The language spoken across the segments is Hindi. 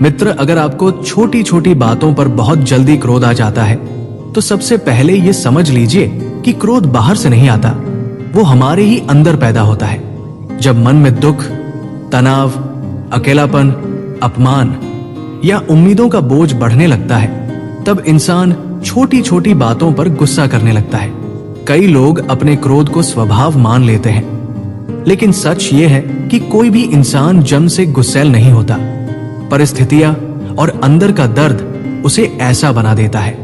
मित्र, अगर आपको छोटी छोटी बातों पर बहुत जल्दी क्रोध आ जाता है तो सबसे पहले ये समझ लीजिए कि क्रोध बाहर से नहीं आता, वो हमारे ही अंदर पैदा होता है। जब मन में दुख, तनाव, अकेलापन, अपमान या उम्मीदों का बोझ बढ़ने लगता है तब इंसान छोटी छोटी बातों पर गुस्सा करने लगता है। कई लोग अपने क्रोध को स्वभाव मान लेते हैं, लेकिन सच ये है कि कोई भी इंसान जन्म से गुस्सैल नहीं होता। परिस्थितियां और अंदर का दर्द उसे ऐसा बना देता है।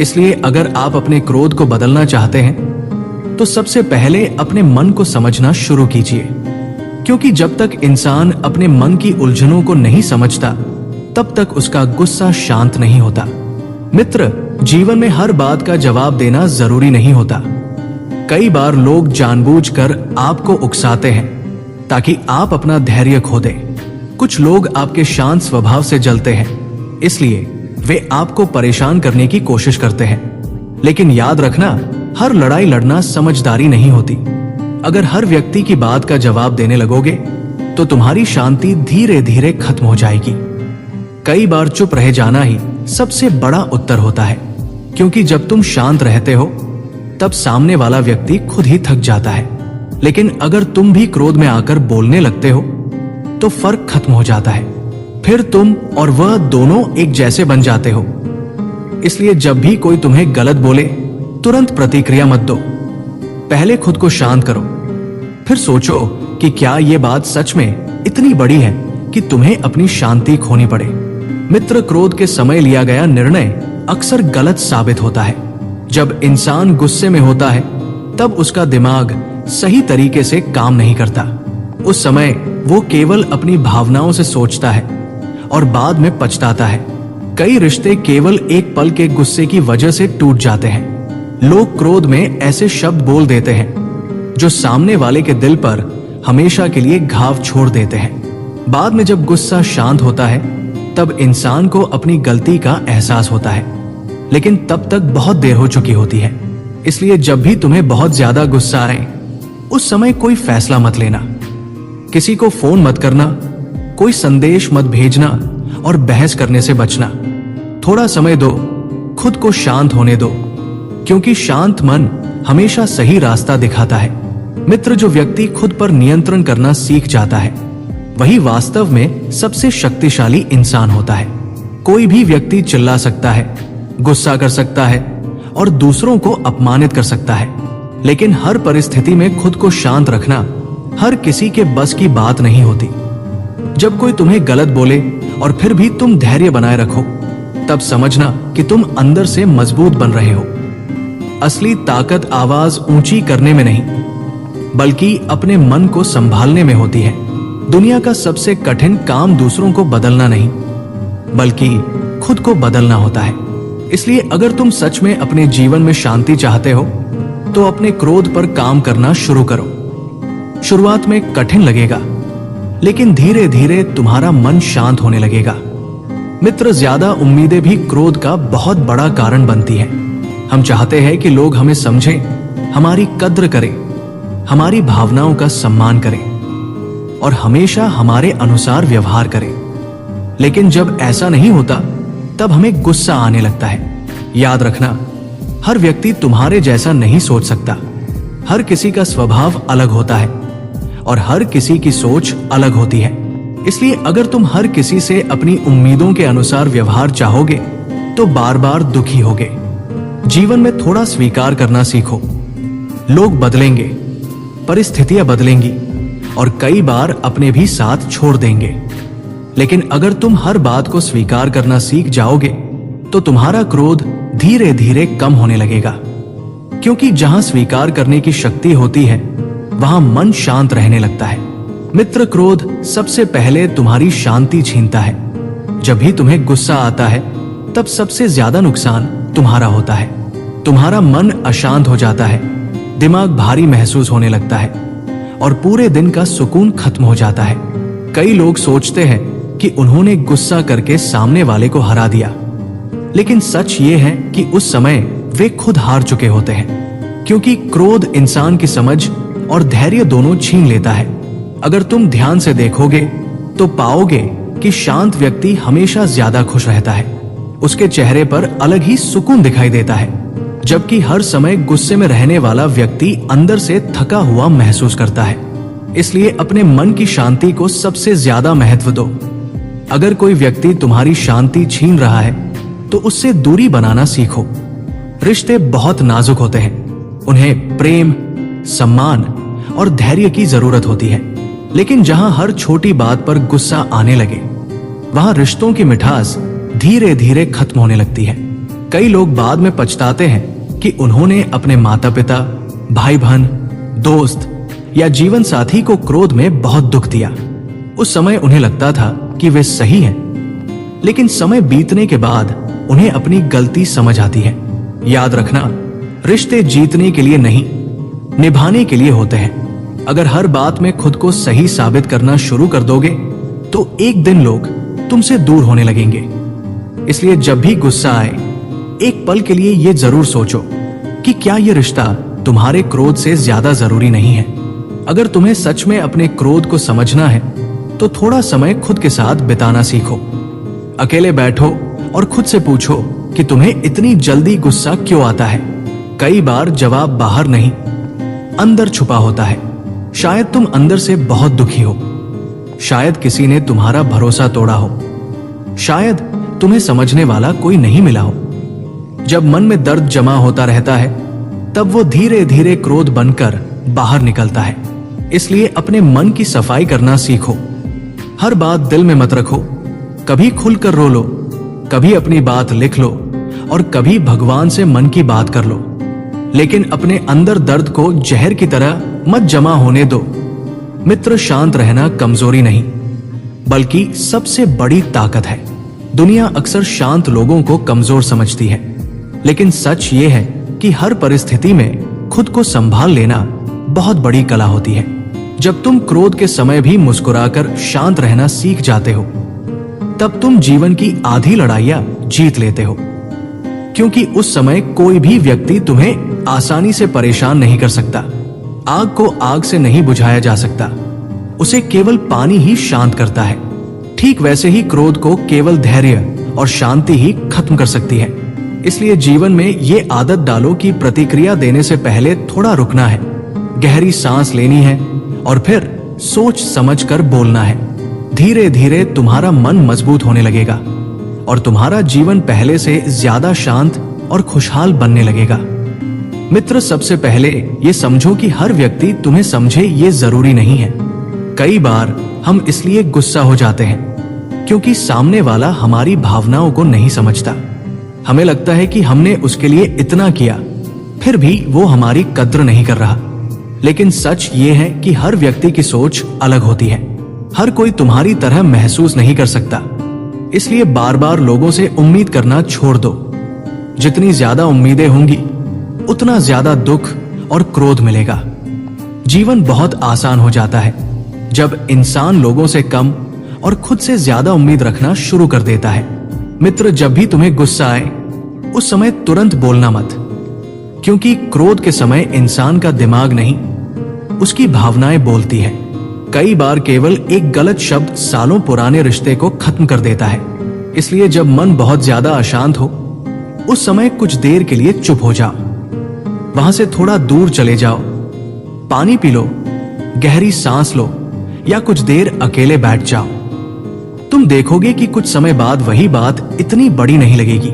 इसलिए अगर आप अपने क्रोध को बदलना चाहते हैं तो सबसे पहले अपने मन को समझना शुरू कीजिए, क्योंकि जब तक इंसान अपने मन की उलझनों को नहीं समझता तब तक उसका गुस्सा शांत नहीं होता। मित्र, जीवन में हर बात का जवाब देना जरूरी नहीं होता। कई बार लोग जानबूझकर आपको उकसाते हैं ताकि आप अपना धैर्य खो दें। कुछ लोग आपके शांत स्वभाव से जलते हैं, इसलिए वे आपको परेशान करने की कोशिश करते हैं। लेकिन याद रखना, हर लड़ाई लड़ना समझदारी नहीं होती। अगर हर व्यक्ति की बात का जवाब देने लगोगे तो तुम्हारी शांति धीरे धीरे खत्म हो जाएगी। कई बार चुप रह जाना ही सबसे बड़ा उत्तर होता है, क्योंकि जब तुम शांत रहते हो तब सामने वाला व्यक्ति खुद ही थक जाता है। लेकिन अगर तुम भी क्रोध में आकर बोलने लगते हो तो फर्क खत्म हो जाता है, फिर तुम और वह दोनों एक जैसे बन जाते हो। इसलिए जब भी कोई तुम्हें गलत बोले तुरंत प्रतिक्रिया मत दो। पहले खुद को शांत करो, फिर सोचो कि क्या यह बात सच में इतनी बड़ी है कि तुम्हें अपनी शांति खोनी पड़े। मित्र, क्रोध के समय लिया गया निर्णय अक्सर गलत साबित होता है। जब इंसान गुस्से में होता है तब उसका दिमाग सही तरीके से काम नहीं करता। उस समय वो केवल अपनी भावनाओं से सोचता है और बाद में पछताता है। कई रिश्ते केवल एक पल के गुस्से की वजह से टूट जाते हैं। लोग क्रोध में ऐसे शब्द बोल देते हैं जो सामने वाले के दिल पर हमेशा के लिए घाव छोड़ देते हैं। बाद में जब गुस्सा शांत होता है तब इंसान को अपनी गलती का एहसास होता है, लेकिन तब तक बहुत देर हो चुकी होती है। इसलिए जब भी तुम्हें बहुत ज्यादा गुस्सा आए उस समय कोई फैसला मत लेना, किसी को फोन मत करना, कोई संदेश मत भेजना और बहस करने से बचना। थोड़ा समय दो, खुद को शांत होने दो, क्योंकि शांत मन हमेशा सही रास्ता दिखाता है। मित्र, जो व्यक्ति खुद पर नियंत्रण करना सीख जाता है वही वास्तव में सबसे शक्तिशाली इंसान होता है। कोई भी व्यक्ति चिल्ला सकता है, गुस्सा कर सकता है और दूसरों को अपमानित कर सकता है, लेकिन हर परिस्थिति में खुद को शांत रखना हर किसी के बस की बात नहीं होती। जब कोई तुम्हें गलत बोले और फिर भी तुम धैर्य बनाए रखो तब समझना कि तुम अंदर से मजबूत बन रहे हो। असली ताकत आवाज ऊंची करने में नहीं बल्कि अपने मन को संभालने में होती है। दुनिया का सबसे कठिन काम दूसरों को बदलना नहीं बल्कि खुद को बदलना होता है। इसलिए अगर तुम सच में अपने जीवन में शांति चाहते हो तो अपने क्रोध पर काम करना शुरू करो। शुरुआत में कठिन लगेगा, लेकिन धीरे धीरे तुम्हारा मन शांत होने लगेगा। मित्र, ज्यादा उम्मीदें भी क्रोध का बहुत बड़ा कारण बनती हैं। हम चाहते हैं कि लोग हमें समझें, हमारी कद्र करें, हमारी भावनाओं का सम्मान करें और हमेशा हमारे अनुसार व्यवहार करें। लेकिन जब ऐसा नहीं होता तब हमें गुस्सा आने लगता है। याद रखना, हर व्यक्ति तुम्हारे जैसा नहीं सोच सकता। हर किसी का स्वभाव अलग होता है और हर किसी की सोच अलग होती है। इसलिए अगर तुम हर किसी से अपनी उम्मीदों के अनुसार व्यवहार चाहोगे तो बार बार दुखी होगे। जीवन में थोड़ा स्वीकार करना सीखो। लोग बदलेंगे, परिस्थितियां बदलेंगी और कई बार अपने भी साथ छोड़ देंगे, लेकिन अगर तुम हर बात को स्वीकार करना सीख जाओगे तो तुम्हारा क्रोध धीरे धीरे कम होने लगेगा, क्योंकि जहां स्वीकार करने की शक्ति होती है वहां मन शांत रहने लगता है। मित्र, क्रोध सबसे पहले तुम्हारी शांति छीनता है। जब भी तुम्हें गुस्सा आता है तब सबसे ज्यादा नुकसान तुम्हारा होता है। तुम्हारा मन अशांत हो जाता है, दिमाग भारी महसूस होने लगता है और पूरे दिन का सुकून खत्म हो जाता है। कई लोग सोचते हैं कि उन्होंने गुस्सा करके सामने वाले को हरा दिया, लेकिन सच ये है कि उस समय वे खुद हार चुके होते हैं, क्योंकि क्रोध इंसान की समझ और धैर्य दोनों छीन लेता है। अगर तुम ध्यान से देखोगे तो पाओगे कि शांत व्यक्ति हमेशा ज्यादा खुश रहता है। उसके चेहरे पर अलग ही सुकून दिखाई देता है, जबकि हर समय गुस्से में रहने वाला व्यक्ति अंदर से थका हुआ महसूस करता है। इसलिए अपने मन की शांति को सबसे ज्यादा महत्व दो। अगर कोई व्यक्ति तुम्हारी शांति छीन रहा है तो उससे दूरी बनाना सीखो। रिश्ते बहुत नाजुक होते हैं, उन्हें प्रेम, सम्मान और धैर्य की जरूरत होती है। लेकिन जहां हर छोटी बात पर गुस्सा आने लगे, वहां रिश्तों की मिठास धीरे धीरे खत्म होने लगती है। कई लोग बाद में पछताते हैं कि उन्होंने अपने माता पिता, भाई बहन, दोस्त या जीवन साथी को क्रोध में बहुत दुख दिया। उस समय उन्हें लगता था कि वे सही हैं, लेकिन समय बीतने के बाद उन्हें अपनी गलती समझ आती है। याद रखना, रिश्ते जीतने के लिए नहीं, निभाने के लिए होते हैं। अगर हर बात में खुद को सही साबित करना शुरू कर दोगे तो एक दिन लोग तुमसे दूर होने लगेंगे। इसलिए जब भी गुस्सा आए, एक पल के लिए ये जरूर सोचो कि क्या यह रिश्ता तुम्हारे क्रोध से ज्यादा जरूरी नहीं है। अगर तुम्हें सच में अपने क्रोध को समझना है तो थोड़ा समय खुद के साथ बिताना सीखो। अकेले बैठो और खुद से पूछो कि तुम्हें इतनी जल्दी गुस्सा क्यों आता है। कई बार जवाब बाहर नहीं, अंदर छुपा होता है। शायद तुम अंदर से बहुत दुखी हो, शायद किसी ने तुम्हारा भरोसा तोड़ा हो, शायद तुम्हें समझने वाला कोई नहीं मिला हो। जब मन में दर्द जमा होता रहता है, तब वो धीरे धीरे क्रोध बनकर बाहर निकलता है। इसलिए अपने मन की सफाई करना सीखो। हर बात दिल में मत रखो। कभी खुलकर रो लो, कभी अपनी बात लिख लो और कभी भगवान से मन की बात कर लो। लेकिन अपने अंदर दर्द को जहर की तरह मत जमा होने दो। मित्र, शांत रहना कमजोरी नहीं, बल्कि सबसे बड़ी ताकत है। दुनिया अक्सर शांत लोगों को कमजोर समझती है, लेकिन सच ये है कि हर परिस्थिति में खुद को संभाल लेना बहुत बड़ी कला होती है। जब तुम क्रोध के समय भी मुस्कुराकर शांत रहना सीख जाते हो, तब तुम जीवन की आधी लड़ाइयां जीत लेते हो। क्योंकि उस समय कोई भी व्यक्ति तुम्हें आसानी से परेशान नहीं कर सकता। आग को आग से नहीं बुझाया जा सकता, उसे केवल पानी ही शांत करता है। ठीक वैसे ही क्रोध को केवल धैर्य और शांति ही खत्म कर सकती है। इसलिए जीवन में ये आदत डालो कि प्रतिक्रिया देने से पहले थोड़ा रुकना है, गहरी सांस लेनी है और फिर सोच समझकर बोलना है। धीरे धीरे तुम्हारा मन मजबूत होने लगेगा और तुम्हारा जीवन पहले से ज्यादा शांत और खुशहाल बनने लगेगा। मित्र, सबसे पहले ये समझो कि हर व्यक्ति तुम्हें समझे ये जरूरी नहीं है। कई बार हम इसलिए गुस्सा हो जाते हैं क्योंकि सामने वाला हमारी भावनाओं को नहीं समझता। हमें लगता है कि हमने उसके लिए इतना किया, फिर भी वो हमारी कद्र नहीं कर रहा। लेकिन सच ये है कि हर व्यक्ति की सोच अलग होती है। हर कोई तुम्हारी तरह महसूस नहीं कर सकता। इसलिए बार बार लोगों से उम्मीद करना छोड़ दो। जितनी ज्यादा उम्मीदें होंगी, उतना ज्यादा दुख और क्रोध मिलेगा। जीवन बहुत आसान हो जाता है जब इंसान लोगों से कम और खुद से ज्यादा उम्मीद रखना शुरू कर देता है। मित्र, जब भी तुम्हें गुस्सा आए, उस समय तुरंत बोलना मत, क्योंकि क्रोध के समय इंसान का दिमाग नहीं, उसकी भावनाएं बोलती है। कई बार केवल एक गलत शब्द सालों पुराने रिश्ते को खत्म कर देता है। इसलिए जब मन बहुत ज्यादा अशांत हो, उस समय कुछ देर के लिए चुप हो जाओ, वहां से थोड़ा दूर चले जाओ, पानी पी लो, गहरी सांस लो या कुछ देर अकेले बैठ जाओ। तुम देखोगे कि कुछ समय बाद वही बात इतनी बड़ी नहीं लगेगी।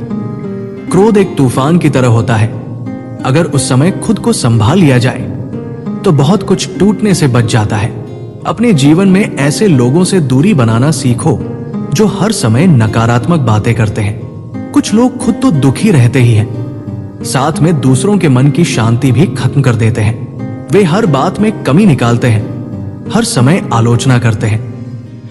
क्रोध एक तूफान की तरह होता है। अगर उस समय खुद को संभाल लिया जाए तो बहुत कुछ टूटने से बच जाता है। अपने जीवन में ऐसे लोगों से दूरी बनाना सीखो जो हर समय नकारात्मक बातें करते हैं। कुछ लोग खुद तो दुखी रहते ही हैं, साथ में दूसरों के मन की शांति भी खत्म कर देते हैं। वे हर बात में कमी निकालते हैं, हर समय आलोचना करते हैं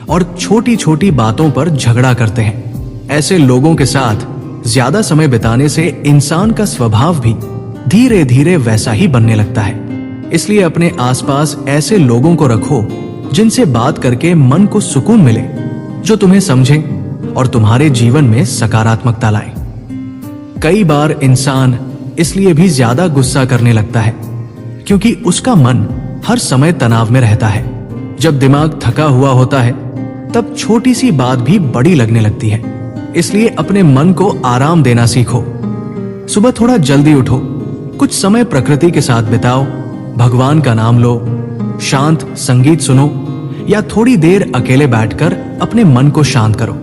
और छोटी छोटी बातों पर झगड़ा करते हैं। ऐसे लोगों के साथ ज्यादा समय बिताने से इंसान का स्वभाव भी धीरे धीरे वैसा ही बनने लगता है। इसलिए अपने आसपास ऐसे लोगों को रखो जिनसे बात करके मन को सुकून मिले, जो तुम्हें समझें और तुम्हारे जीवन में सकारात्मकता लाए। कई बार इंसान इसलिए भी ज्यादा गुस्सा करने लगता है क्योंकि उसका मन हर समय तनाव में रहता है। जब दिमाग थका हुआ होता है, तब छोटी सी बात भी बड़ी लगने लगती है। इसलिए अपने मन को आराम देना सीखो। सुबह थोड़ा जल्दी उठो, कुछ समय प्रकृति के साथ बिताओ, भगवान का नाम लो, शांत संगीत सुनो या थोड़ी देर अकेले बैठकर अपने मन को शांत करो।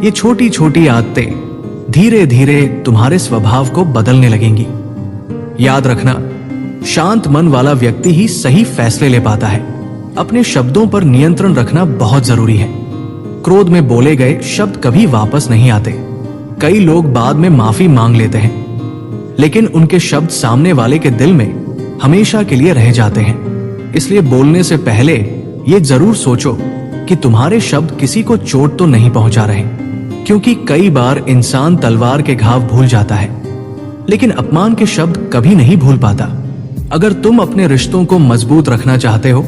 ये छोटी छोटी आदतें धीरे धीरे तुम्हारे स्वभाव को बदलने लगेंगी। याद रखना, शांत मन वाला व्यक्ति ही सही फैसले ले पाता है। अपने शब्दों पर नियंत्रण रखना बहुत जरूरी है। क्रोध में बोले गए शब्द कभी वापस नहीं आते। कई लोग बाद में माफी मांग लेते हैं, लेकिन उनके शब्द सामने वाले के दिल में हमेशा के लिए रह जाते हैं। इसलिए बोलने से पहले ये जरूर सोचो कि तुम्हारे शब्द किसी को चोट तो नहीं पहुंचा रहे, क्योंकि कई बार इंसान तलवार के घाव भूल जाता है, लेकिन अपमान के शब्द कभी नहीं भूल पाता। अगर तुम अपने रिश्तों को मजबूत रखना चाहते हो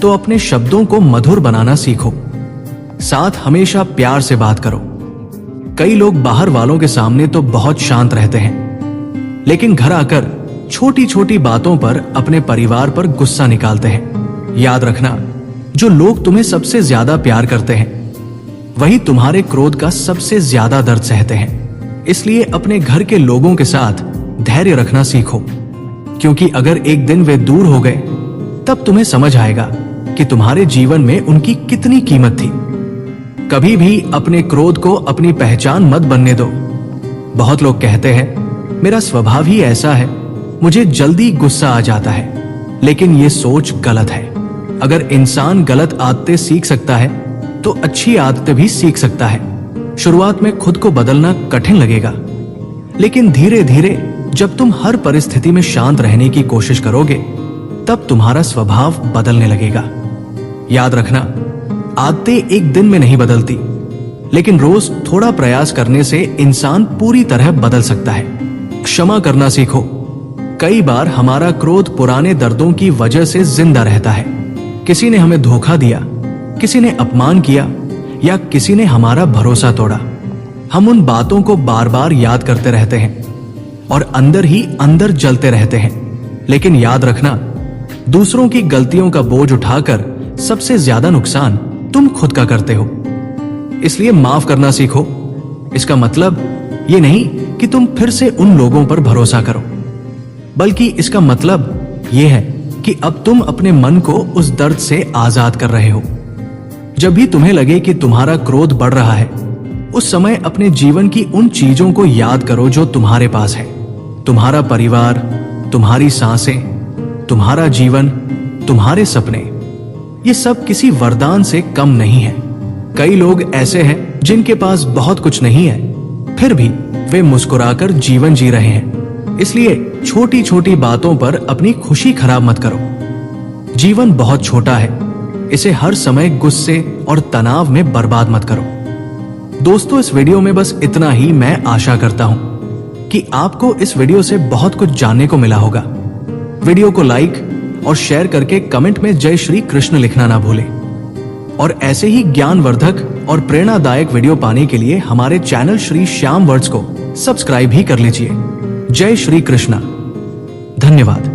तो अपने शब्दों को मधुर बनाना सीखो। साथ हमेशा प्यार से बात करो। कई लोग बाहर वालों के सामने तो बहुत शांत रहते हैं, लेकिन घर आकर छोटी छोटी बातों पर अपने परिवार पर गुस्सा निकालते हैं। याद रखना, जो लोग तुम्हें सबसे ज्यादा प्यार करते हैं वही तुम्हारे क्रोध का सबसे ज्यादा दर्द सहते हैं। इसलिए अपने घर के लोगों के साथ धैर्य रखना सीखो, क्योंकि अगर एक दिन वे दूर हो गए तब तुम्हें समझ आएगा कि तुम्हारे जीवन में उनकी कितनी कीमत थी। कभी भी अपने क्रोध को अपनी पहचान मत बनने दो। बहुत लोग कहते हैं मेरा स्वभाव ही ऐसा है, मुझे जल्दी गुस्सा आ जाता है, लेकिन ये सोच गलत है। अगर इंसान गलत आदतें सीख सकता है तो अच्छी आदतें भी सीख सकता है। शुरुआत में खुद को बदलना कठिन लगेगा, लेकिन धीरे धीरे जब तुम हर परिस्थिति में शांत रहने की कोशिश करोगे तब तुम्हारा स्वभाव बदलने लगेगा। याद रखना, आदतें एक दिन में नहीं बदलती, लेकिन रोज थोड़ा प्रयास करने से इंसान पूरी तरह बदल सकता है। क्षमा करना सीखो। कई बार हमारा क्रोध पुराने दर्दों की वजह से जिंदा रहता है। किसी ने हमें धोखा दिया, किसी ने अपमान किया या किसी ने हमारा भरोसा तोड़ा। हम उन बातों को बार बार याद करते रहते हैं और अंदर ही अंदर जलते रहते हैं। लेकिन याद रखना, दूसरों की गलतियों का बोझ उठाकर सबसे ज्यादा नुकसान तुम खुद का करते हो। इसलिए माफ करना सीखो। इसका मतलब ये नहीं कि तुम फिर से उन लोगों पर भरोसा करो, बल्कि इसका मतलब ये है कि अब तुम अपने मन को उस दर्द से आजाद कर रहे हो। जब भी तुम्हें लगे कि तुम्हारा क्रोध बढ़ रहा है, उस समय अपने जीवन की उन चीजों को याद करो जो तुम्हारे पास है। तुम्हारा परिवार, तुम्हारी सांसें, तुम्हारा जीवन, तुम्हारे सपने, ये सब किसी वरदान से कम नहीं है। कई लोग ऐसे हैं जिनके पास बहुत कुछ नहीं है, फिर भी वे मुस्कुराकर जीवन जी रहे हैं। इसलिए छोटी छोटी बातों पर अपनी खुशी खराब मत करो। जीवन बहुत छोटा है, इसे हर समय गुस्से और तनाव में बर्बाद मत करो। दोस्तों, इस वीडियो में बस इतना ही। मैं आशा करता हूं कि आपको इस वीडियो से बहुत कुछ जानने को मिला होगा। वीडियो को लाइक और शेयर करके कमेंट में जय श्री कृष्ण लिखना ना भूलें। और ऐसे ही ज्ञानवर्धक और प्रेरणादायक वीडियो पाने के लिए हमारे चैनल श्री श्याम वर्ड्स को सब्सक्राइब भी कर लीजिए। जय श्री कृष्णा। धन्यवाद।